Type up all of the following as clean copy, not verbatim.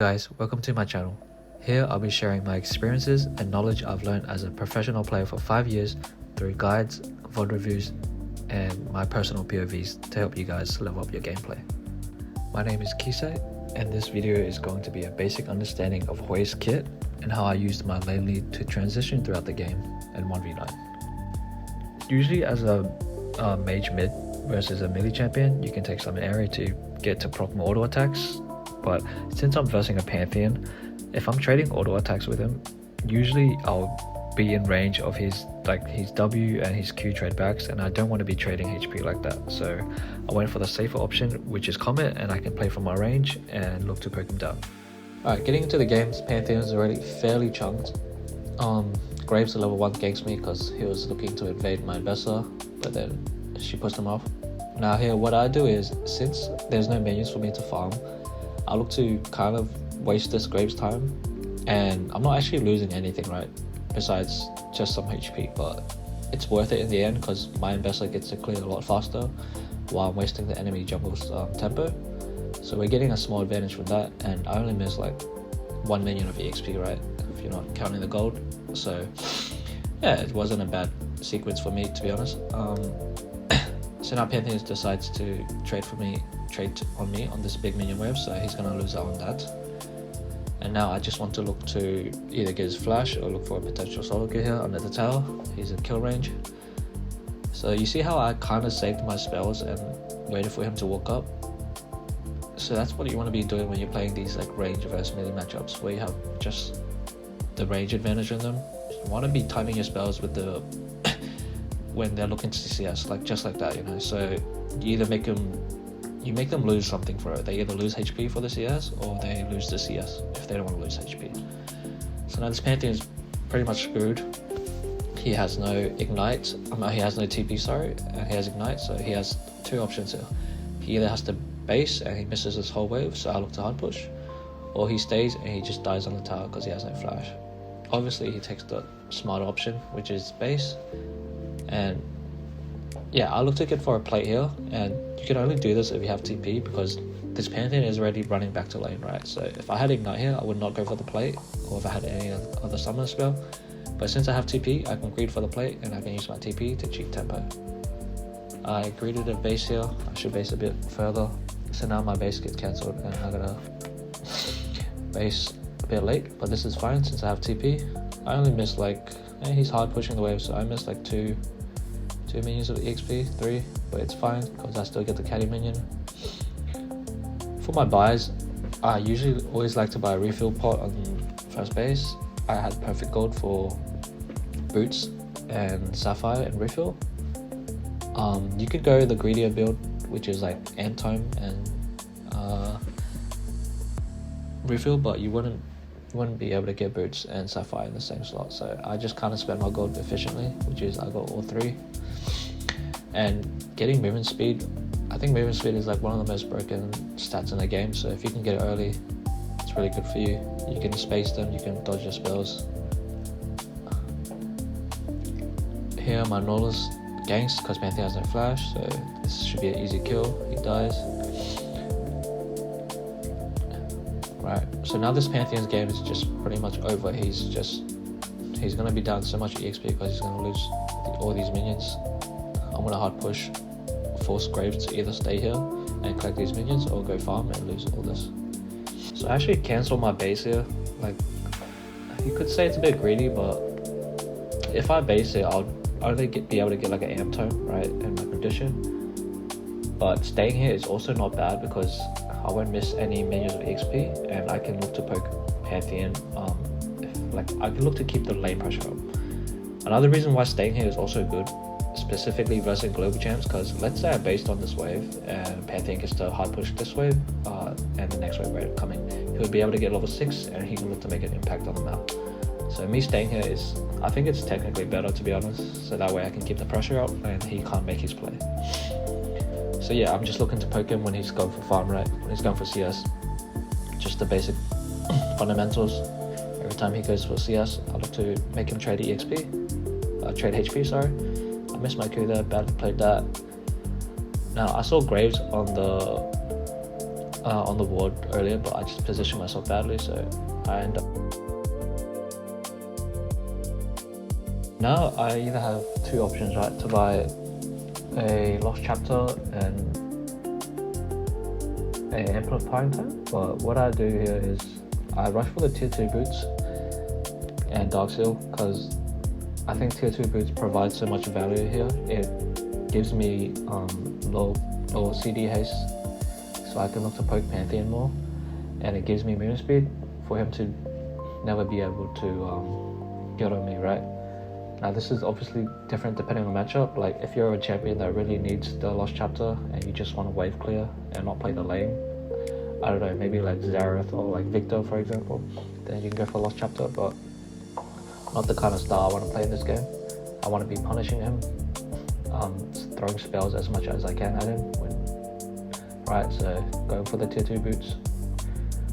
Guys, welcome to my channel. Here I'll be sharing my experiences and knowledge I've learned as a professional player for 5 years through guides, VOD reviews, and my personal POVs to help you guys level up your gameplay. My name is Kisei, and this video is going to be a basic understanding of Hwei's kit and how I used my lane lead to transition throughout the game and 1v9. Usually as a mage mid versus a melee champion, you can take some area to get to proc more auto attacks. But since I'm versing a Pantheon, if I'm trading auto attacks with him, usually I'll be in range of his W and his Q trade backs, and I don't want to be trading HP like that. So I went for the safer option, which is Comet, and I can play from my range and look to poke him down. Alright, getting into the game, this Pantheon is already fairly chunked. Graves at level 1 ganks me because he was looking to invade my Bessa, but then she pushed him off. Now here, what I do is, since there's no minions for me to farm, I look to kind of waste this Graves time, and I'm not actually losing anything, right, besides just some HP, but it's worth it in the end because my Ambassador gets to clear a lot faster while I'm wasting the enemy jungle's tempo. So we're getting a small advantage from that, and I only miss like 1 minion of EXP, right, if you're not counting the gold. So yeah, it wasn't a bad sequence for me, to be honest. So now Pantheon decides to trade on me on this big minion wave, so he's gonna lose out on that. And now I just want to look to either get his flash or look for a potential solo kill here under the tower. He's in kill range. So you see how I kind of saved my spells and waited for him to walk up? So that's what you want to be doing when you're playing these like range versus melee matchups where you have just the range advantage in them. You want to be timing your spells with the when they're looking to CS, like just like that, you know. So you either make them lose something for it. They either lose HP for the CS or they lose the CS if they don't want to lose HP. So now this Pantheon is pretty much screwed. He has no ignite, he has no TP, sorry, and he has ignite, so he has two options here. He either has to base and he misses his whole wave, so I look to hard push, or he stays and he just dies on the tower because he has no flash. Obviously he takes the smart option, which is base, and yeah, I look to get for a plate here, and you can only do this if you have TP because this Pantheon is already running back to lane, right? So if I had ignite here, I would not go for the plate, or if I had any other summon spell. But since I have TP, I can greed for the plate, and I can use my TP to cheat tempo. I greeded a base here. I should base a bit further. So now my base gets cancelled, and I gotta base a bit late, but this is fine since I have TP. I only missed like, he's hard pushing the wave, so I missed like two minions of EXP, 3, but it's fine because I still get the caddy minion. For my buys, I usually always like to buy a refill pot on first base. I had perfect gold for boots and sapphire and refill. You could go the greedier build, which is like Antime and refill, but you wouldn't be able to get boots and sapphire in the same slot. So I just kind of spent my gold efficiently, which is I got all 3. And getting movement speed, I think movement speed is like one of the most broken stats in the game, so if you can get it early, it's really good for you. You can space them, you can dodge your spells. Here my Nautilus ganks because Pantheon has no flash, so this should be an easy kill. He dies. Right, so now this Pantheon's game is just pretty much over. He's gonna be down so much EXP because he's gonna lose all these minions. I'm gonna hard push, force Graves to either stay here and collect these minions or go farm and lose all this. So I actually cancel my base here. Like, you could say it's a bit greedy, but if I base it, I'll only be able to get like an amp tome, right, in my condition. But staying here is also not bad because I won't miss any minions of EXP, and I can look to poke Pantheon. I can look to keep the lane pressure up. Another reason why staying here is also good, specifically versus global champs, because let's say I based on this wave and Pantheon gets to hard push this wave and the next wave coming, he would be able to get level 6 and he can look to make an impact on the map. So me staying here is, I think it's technically better, to be honest, so that way I can keep the pressure up and he can't make his play. So yeah, I'm just looking to poke him when he's going for farm, right, when he's going for CS, just the basic fundamentals. Every time he goes for CS, I look to make him trade trade HP, sorry. I missed my Q there, badly played that. Now I saw Graves on the on the board earlier, but I just positioned myself badly, so I end up. Now I either have two options, right? To buy a Lost Chapter and a Amplifying Tome, but what I do here is I rush for the tier 2 boots and Dark Seal, because I think tier 2 boots provide so much value here. It gives me low CD haste, so I can look to poke Pantheon more, and it gives me movement speed for him to never be able to get on me, right? Now this is obviously different depending on the matchup. Like if you're a champion that really needs the Lost Chapter and you just want to wave clear and not play the lane, I don't know, maybe like Zareth or like Victor for example, then you can go for Lost Chapter, but not the kind of style I want to play in this game. I want to be punishing him, throwing spells as much as I can at him. Right, so going for the tier 2 boots,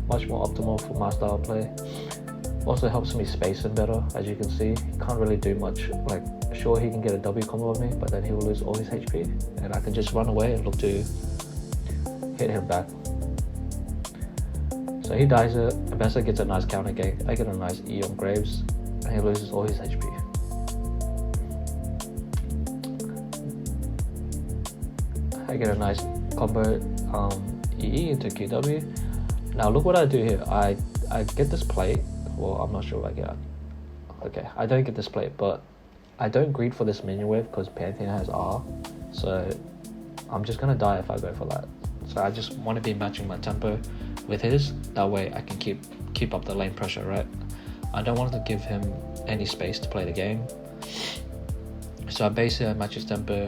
much more optimal for my style of play. Also helps me space him better, as you can see. He can't really do much. Like, sure, he can get a W combo on me, but then he will lose all his HP, and I can just run away and look to hit him back. So he dies it. Abessa gets a nice counter gank. I get a nice E on Graves, and he loses all his HP. I get a nice combo EE into QW. Now look what I do here. I get this plate. Well, I'm not sure if I get it. Okay, I don't get this plate, but I don't greed for this minion wave because Pantheon has R, so I'm just gonna die if I go for that. So I just want to be matching my tempo with his, that way I can keep up the lane pressure, right? I don't want to give him any space to play the game. So I base here, match his tempo,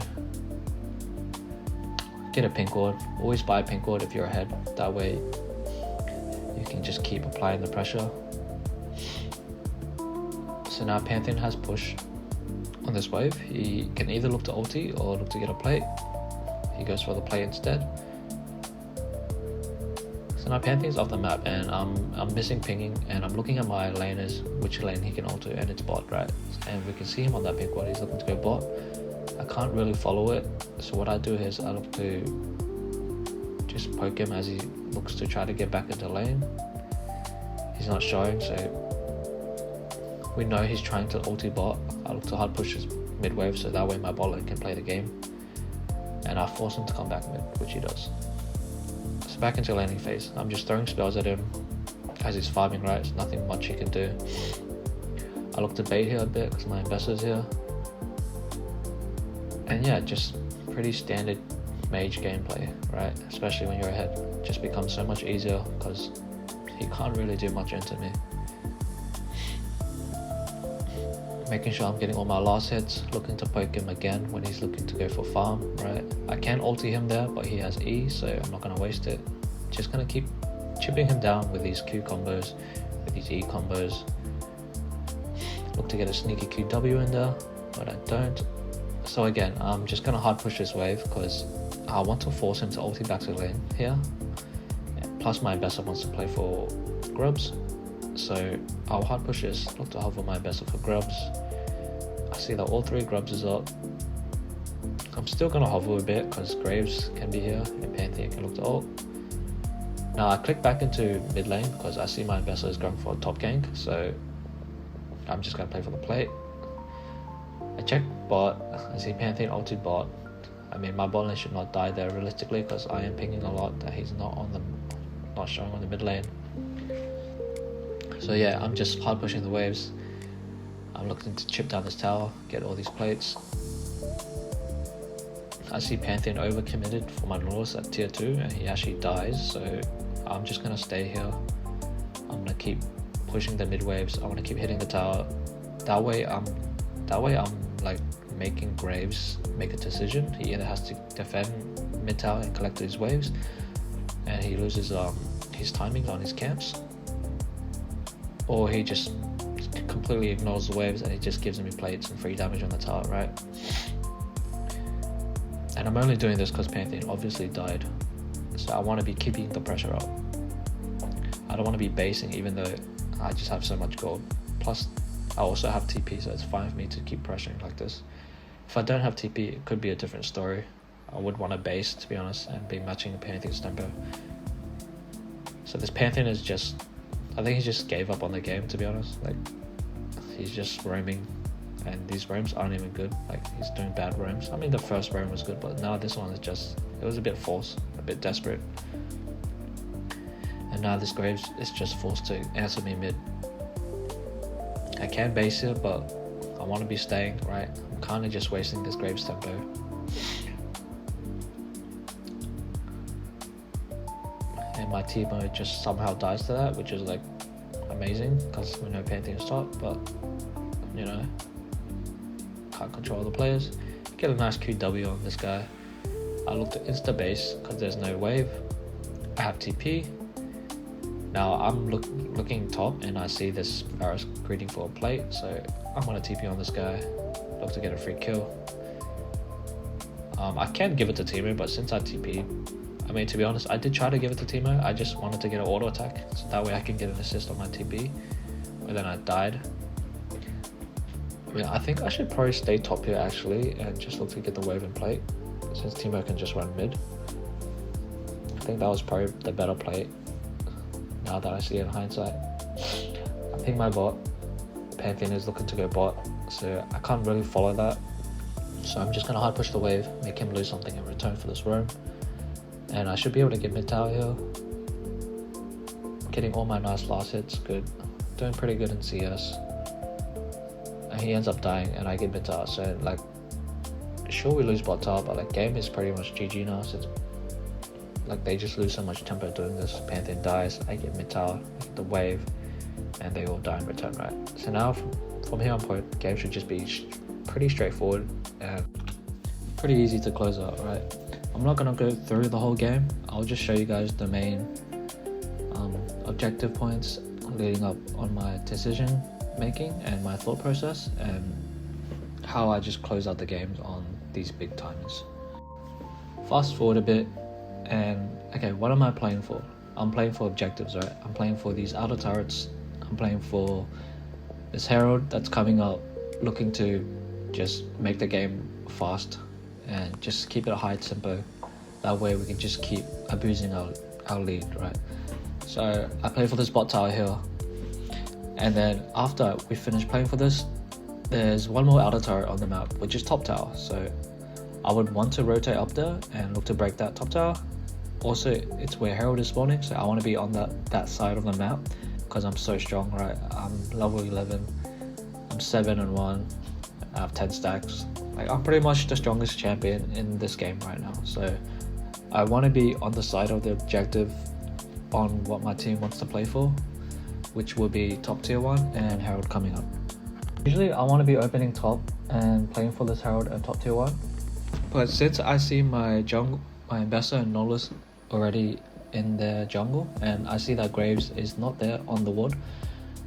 get a pink ward. Always buy a pink ward if you're ahead, that way you can just keep applying the pressure. So now Pantheon has push on this wave. He can either look to ulti or look to get a plate. He goes for the plate instead. So now Pantheon's off the map, and I'm missing pinging, and I'm looking at my laners, which lane he can ult to, and it's bot, right? And we can see him on that pink ward. He's looking to go bot. I can't really follow it, so what I do is I look to just poke him as he looks to try to get back into lane. He's not showing, so we know he's trying to ulti bot. I look to hard push his mid wave, so that way my bot lane can play the game, and I force him to come back mid, which he does. So back into laning phase, I'm just throwing spells at him as he's farming, right? There's nothing much he can do. I look to bait here a bit because my investor's here, and yeah, just pretty standard mage gameplay, right? Especially when you're ahead, it just becomes so much easier because he can't really do much into me. Making sure I'm getting all my last hits, looking to poke him again when he's looking to go for farm, right? I can ulti him there, but he has E, so I'm not going to waste it. Just going to keep chipping him down with these Q combos, with these E combos. Look to get a sneaky QW in there, but I don't. So again, I'm just going to hard push this wave because I want to force him to ulti back to lane here. Plus my Bessa wants to play for grubs. So I'll hard push this, look to hover my Bessa for grubs. I see that all 3 grubs is up. I'm still going to hover a bit because Graves can be here and Pantheon can look to ult. Now I click back into mid lane because I see my Bessa is going for a top gank, so I'm just going to play for the plate. I check bot, I see Pantheon ulted bot. I mean, my bot lane should not die there realistically because I am pinging a lot that he's not showing on the mid lane. So yeah, I'm just hard pushing the waves. I'm looking to chip down this tower, get all these plates. I see Pantheon overcommitted for my Nautilus at tier 2 and he actually dies, so I'm just going to stay here. I'm going to keep pushing the mid waves. I want to keep hitting the tower. That way I'm like making Graves make a decision. He either has to defend mid tower and collect his waves, and he loses his timing on his camps, or he just completely ignores the waves and he just gives me plates and free damage on the tower, right? And I'm only doing this because Pantheon obviously died, so I want to be keeping the pressure up. I don't want to be basing even though I just have so much gold. Plus I also have TP, so it's fine for me to keep pressuring like this. If I don't have TP, it could be a different story. I would want to base, to be honest, and be matching Pantheon's tempo. So this Pantheon is just, I think he just gave up on the game, to be honest. Like, he's just roaming, and these roams aren't even good. Like, he's doing bad roams. I mean, the first roam was good, but now this one is just, it was a bit forced, a bit desperate. And now this Graves is just forced to answer me mid. I can base here, but I want to be staying, right? I'm kind of just wasting this Graves tempo. And my T-mode just somehow dies to that, which is like amazing, because we know Pantheon's top, but you know, can't control the players. Get a nice QW on this guy. I look to insta base because there's no wave. I have TP. Now I'm looking top and I see this Varus greeting for a plate, so I'm gonna TP on this guy. Look to get a free kill. I can give it to Timo, but since I TP, I mean, to be honest, I did try to give it to Timo. I just wanted to get an auto attack, so that way I can get an assist on my TP. But then I died. I think I should probably stay top here actually, and just look to get the wave and plate, since Timo can just run mid. I think that was probably the better play, now that I see it in hindsight. I think my bot, Pantheon, is looking to go bot, so I can't really follow that. So I'm just gonna hard push the wave, make him lose something in return for this roam. And I should be able to get mid tower here. Getting all my nice last hits, good. Doing pretty good in CS. And he ends up dying and I get mid tower, so like, sure we lose bot tower, but like game is pretty much GG now, since like they just lose so much tempo doing this. Pantheon dies, I get mid tower, I get the wave, and they all die in return, right? So now from here on point, game should just be pretty straightforward and pretty easy to close out, right? I'm not gonna go through the whole game. I'll just show you guys the main objective points leading up on my decision making and my thought process, and how I just close out the games on these big timers. Fast forward a bit, and okay, what am I playing for? I'm playing for objectives, right? I'm playing for these outer turrets. I'm playing for this Herald that's coming up, looking to just make the game fast and just keep it a high tempo. That way we can just keep abusing our lead, right? So I play for this bot tower here, and then after we finish playing for this, there's one more outer turret on the map, which is top tower. So I would want to rotate up there and look to break that top tower. Also, it's where Herald is spawning, so I want to be on that side of the map, because I'm so strong, right? I'm level 11, I'm 7-1, I have 10 stacks. Like, I'm pretty much the strongest champion in this game right now, so I want to be on the side of the objective on what my team wants to play for, which will be top tier 1 and Herald coming up. Usually I want to be opening top and playing for this Herald and top tier 1, but since I see my Ambassador and Nolus already in their jungle, and I see that Graves is not there on the ward,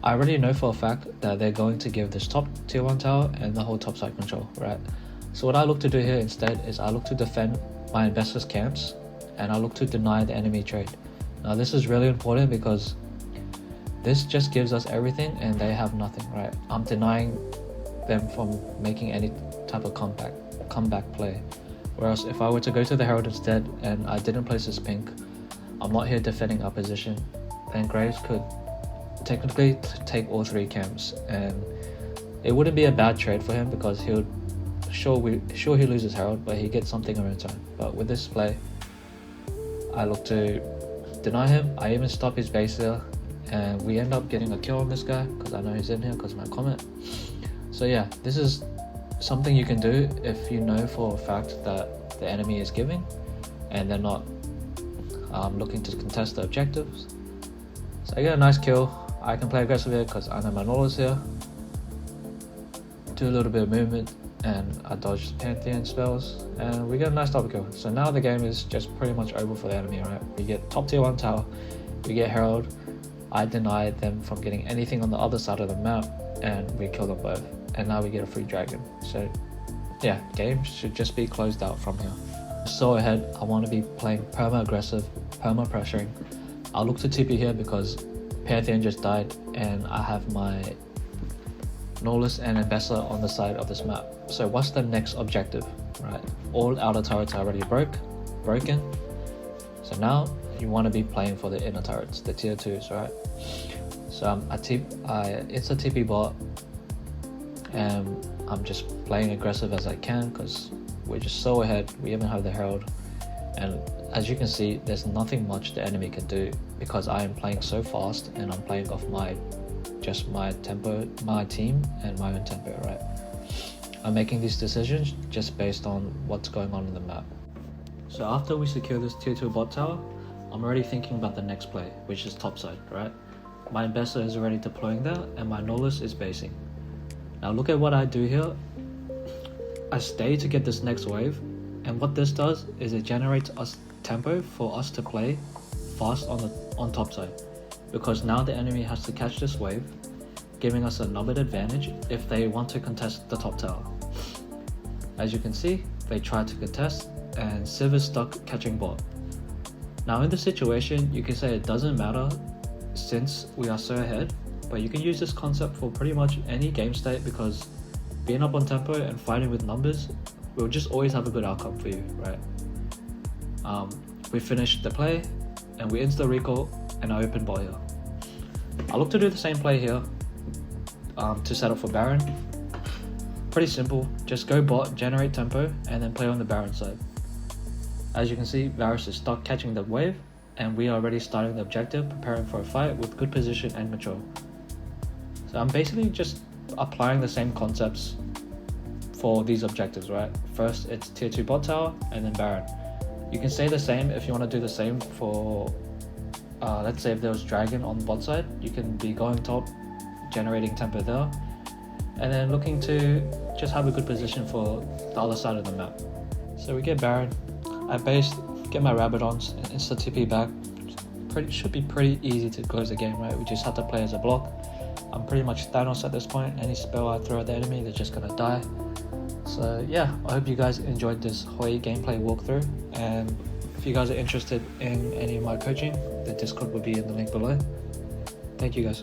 I already know for a fact that they're going to give this top tier 1 tower and the whole top side control, right? So what I look to do here instead is I look to defend my Ambassador's camps, and I look to deny the enemy trade. Now this is really important, because this just gives us everything and they have nothing, right? I'm denying them from making any type of comeback play. Whereas if I were to go to the Herald instead and I didn't place this pink, I'm not here defending our position, then Graves could technically take all 3 camps, and it wouldn't be a bad trade for him, because he would sure he loses Herald, but he gets something in return. But with this play, I look to deny him. I even stop his base there, and we end up getting a kill on this guy because I know he's in here because of my comment. So yeah, this is something you can do if you know for a fact that the enemy is giving and they're not looking to contest the objectives. So I get a nice kill. I can play aggressive here because I know my Nolus here. Do a little bit of movement and I dodge Pantheon spells and we get a nice double kill. So now the game is just pretty much over for the enemy, right? We get top tier 1 tower, we get Herald. I deny them from getting anything on the other side of the map and we kill them both. And now we get a free dragon. So yeah, game should just be closed out from here. So ahead, I want to be playing perma aggressive, perma pressuring. I'll look to TP here because Pantheon just died and I have my Nolus and Ambassador on the side of this map. So what's the next objective, right? All outer turrets are already broken. So now you want to be playing for the inner turrets, the tier 2s, right? So it's a TP bot, and I'm just playing aggressive as I can because we're just so ahead. We even have the Herald, and as you can see, there's nothing much the enemy can do because I am playing so fast and I'm playing off my tempo, my team and my own tempo, right? I'm making these decisions just based on what's going on in the map. So after we secure this tier 2 bot tower, I'm already thinking about the next play, which is topside, right? My investor is already deploying there and my Nolus is basing. Now look at what I do here. I stay to get this next wave, and what this does is it generates us tempo for us to play fast on topside, because now the enemy has to catch this wave, giving us a numbered advantage if they want to contest the top tower. As you can see, they try to contest and Civ is stuck catching bot. Now in this situation, you can say it doesn't matter since we are so ahead, but you can use this concept for pretty much any game state, because being up on tempo and fighting with numbers will just always have a good outcome for you, right? We finished the play and we insta recall and I open bot here. I look to do the same play here to set up for Baron. Pretty simple, just go bot, generate tempo, and then play on the Baron side. As you can see, Varus is stuck catching the wave, and we are already starting the objective, preparing for a fight with good position and control. So I'm basically just applying the same concepts for these objectives, right? First, it's tier 2 bot tower, and then Baron. You can say the same if you want to do the same for, let's say if there was Dragon on the bot side, you can be going top, generating tempo there, and then looking to just have a good position for the other side of the map. So we get Baron, I based, get my Rabadons, and insta TP back. Should be pretty easy to close the game, right? We just have to play as a block. I'm pretty much Thanos at this point. Any spell I throw at the enemy, they're just gonna die. So yeah, I hope you guys enjoyed this Hwei gameplay walkthrough, and if you guys are interested in any of my coaching, the Discord will be in the link below. Thank you guys.